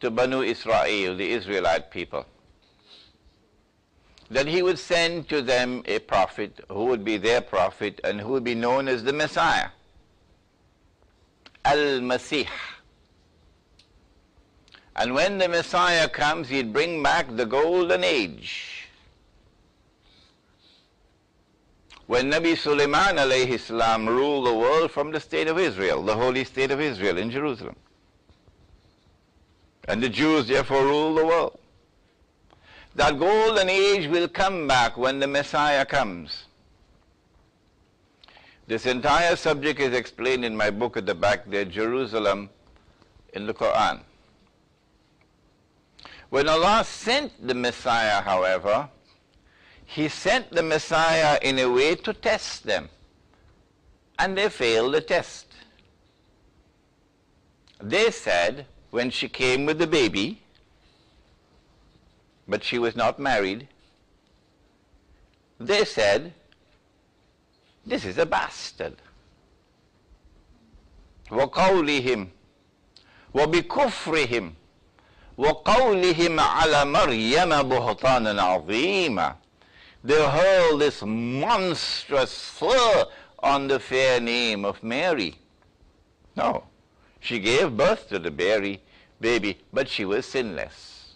to Banu Israel, the Israelite people, that he would send to them a prophet who would be their prophet and who would be known as the Messiah, Al-Masih. And when the Messiah comes, he'd bring back the golden age. When Nabi Sulaiman alayhi salam ruled the world from the state of Israel, the holy state of Israel in Jerusalem. And the Jews therefore rule the world. That golden age will come back when the Messiah comes. This entire subject is explained in my book at the back there, Jerusalem in the Quran. When Allah sent the Messiah, however, He sent the Messiah in a way to test them. And they failed the test. They said, when she came with the baby, but she was not married, they said, this is a bastard. وَقَوْلِهِمْ وَبِكُفْرِهِمْ وَقَوْلِهِمْ عَلَى مَرْيَمَ بُهْتَانًا عَظِيمًا. They hurled this monstrous slur on the fair name of Mary. No, she gave birth to the baby, but she was sinless.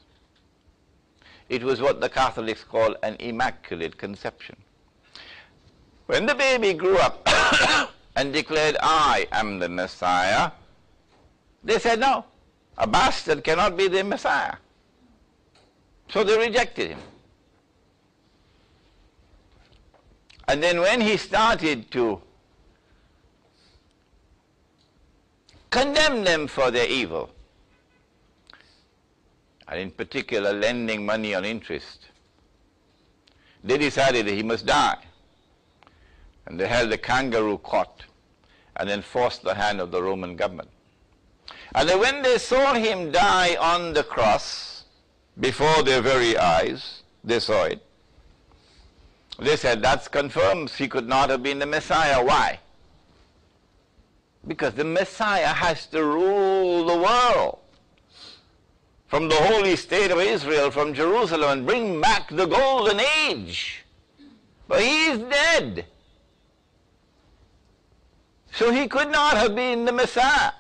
It was what the Catholics call an immaculate conception. When the baby grew up and declared, I am the Messiah, they said, no, a bastard cannot be the Messiah. So they rejected him. And then when he started to condemn them for their evil, and in particular lending money on interest, they decided that he must die. And they held a kangaroo court and then forced the hand of the Roman government. And then when they saw him die on the cross before their very eyes, they saw it. They said, that confirms he could not have been the Messiah. Why? Because the Messiah has to rule the world from the holy state of Israel, from Jerusalem, and bring back the golden age. But he is dead. So he could not have been the Messiah.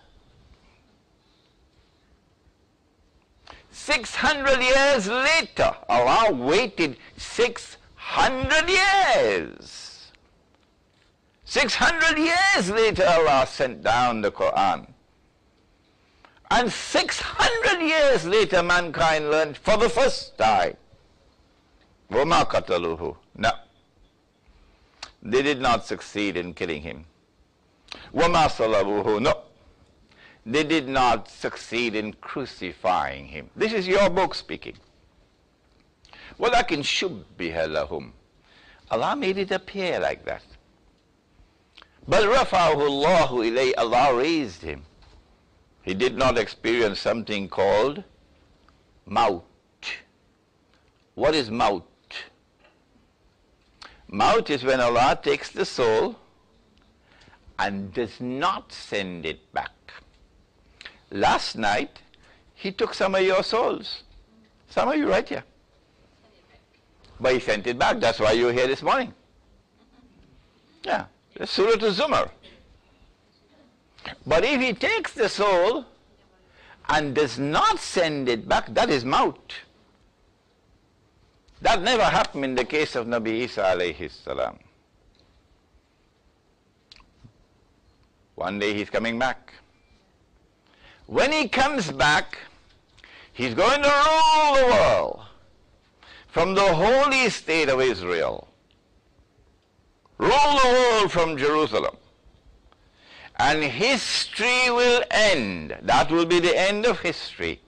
600 years later, Allah waited 600 years. 600 years later, Allah sent down the Quran. And 600 years later, mankind learned for the first time. وَمَا قَتَلُوهُ. No. They did not succeed in killing him. وَمَا صَلَبُوهُ. No. They did not succeed in crucifying him. This is your book speaking. وَلَكِنْ شُبِّهَ لَهُمْ. Allah made it appear like that. بَلْ رَفَعَهُ اللَّهُ إِلَيْهِ. Allah raised him. He did not experience something called maut. What is maut? Maut is when Allah takes the soul and does not send it back. Last night, He took some of your souls. Some of you right here. But He sent it back. That's why you're here this morning. Yeah, it's Surah Al-Zumar. But if He takes the soul and does not send it back, that is maut. That never happened in the case of Nabi Isa alayhi salam. One day he's coming back. When he comes back, he's going to rule the world from the holy state of Israel. Rule the world from Jerusalem. And history will end. That will be the end of history,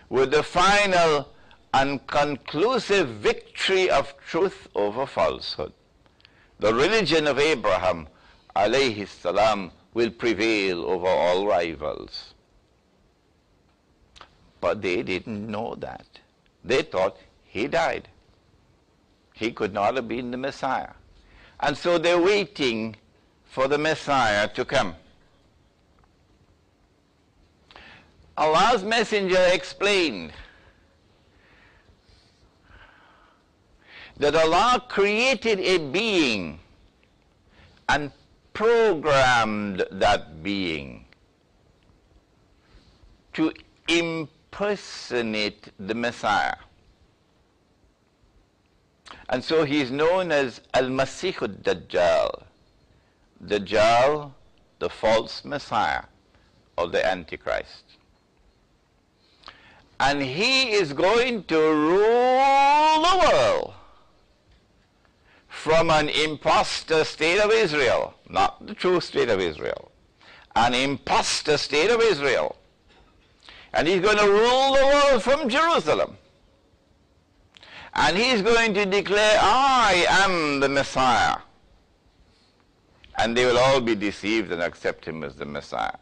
with the final and conclusive victory of truth over falsehood. The religion of Abraham alayhi salam will prevail over all rivals. But they didn't know that. They thought he died. He could not have been the Messiah. And so they're waiting for the Messiah to come. Allah's Messenger explained that Allah created a being and programmed that being to impersonate the Messiah. And so he is known as Al-Masih al-Dajjal. Dajjal, the false Messiah, or the Antichrist. And he is going to rule the world from an imposter state of Israel, not the true state of Israel, an imposter state of Israel. And he's going to rule the world from Jerusalem. And he's going to declare, I am the Messiah. And they will all be deceived and accept him as the Messiah.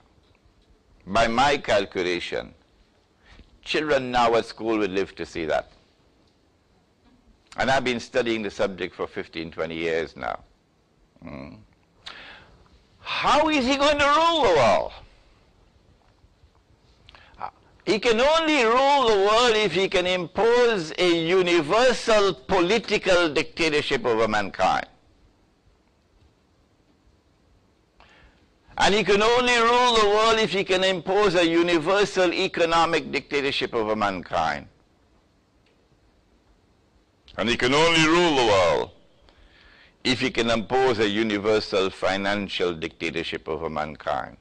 By my calculation, children now at school will live to see that. And I've been studying the subject for 15, 20 years now. How is he going to rule the world? He can only rule the world if he can impose a universal political dictatorship over mankind. And he can only rule the world if he can impose a universal economic dictatorship over mankind. And he can only rule the world if he can impose a universal financial dictatorship over mankind.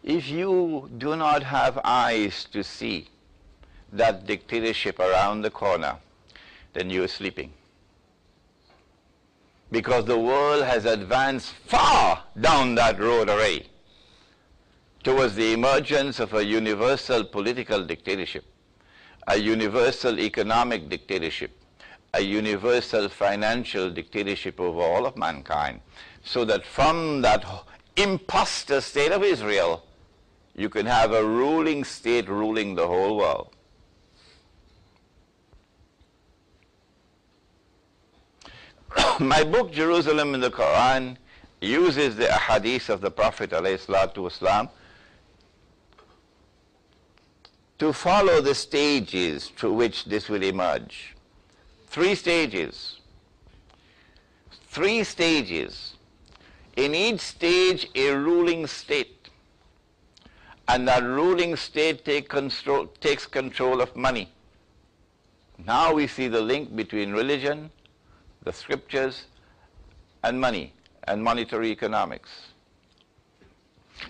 If you do not have eyes to see that dictatorship around the corner, then you are sleeping. Because the world has advanced far down that road already towards the emergence of a universal political dictatorship, a universal economic dictatorship, a universal financial dictatorship over all of mankind, so that from that imposter state of Israel, you can have a ruling state ruling the whole world. My book, Jerusalem in the Quran, uses the ahadith of the Prophet ﷺ to follow the stages through which this will emerge. 3 stages. 3 stages. In each stage, a ruling state. And that ruling state takes control of money. Now we see the link between religion, the scriptures, and money, and monetary economics.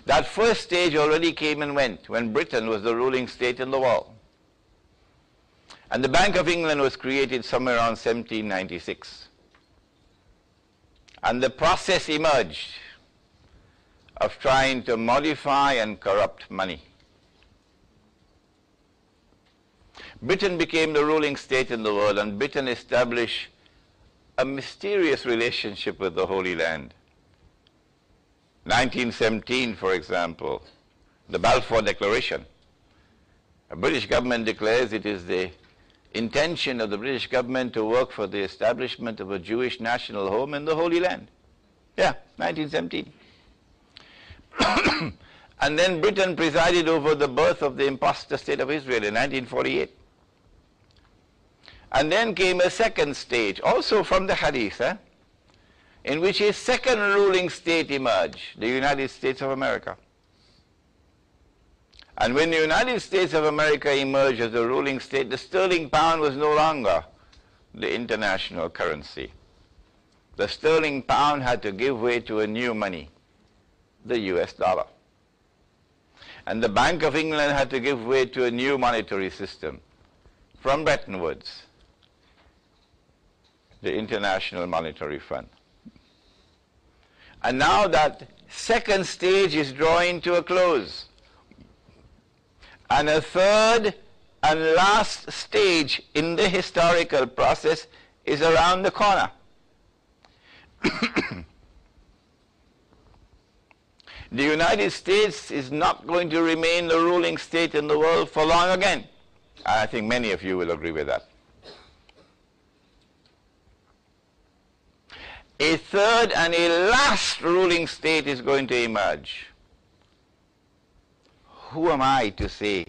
That first stage already came and went when Britain was the ruling state in the world. And the Bank of England was created somewhere around 1796. And the process emerged of trying to modify and corrupt money. Britain became the ruling state in the world, and Britain established a mysterious relationship with the Holy Land. 1917, for example, the Balfour Declaration. The British government declares it is the intention of the British government to work for the establishment of a Jewish national home in the Holy Land. Yeah, 1917. And then Britain presided over the birth of the imposter state of Israel in 1948. And then came a second stage, also from the Hadith, in which a second ruling state emerged, the United States of America. And when the United States of America emerged as a ruling state, the sterling pound was no longer the international currency. The sterling pound had to give way to a new money, the US dollar. And the Bank of England had to give way to a new monetary system from Bretton Woods, the International Monetary Fund. And now that second stage is drawing to a close. And a third and last stage in the historical process is around the corner. The United States is not going to remain the ruling state in the world for long again. I think many of you will agree with that. A third and a last ruling state is going to emerge. who am I to say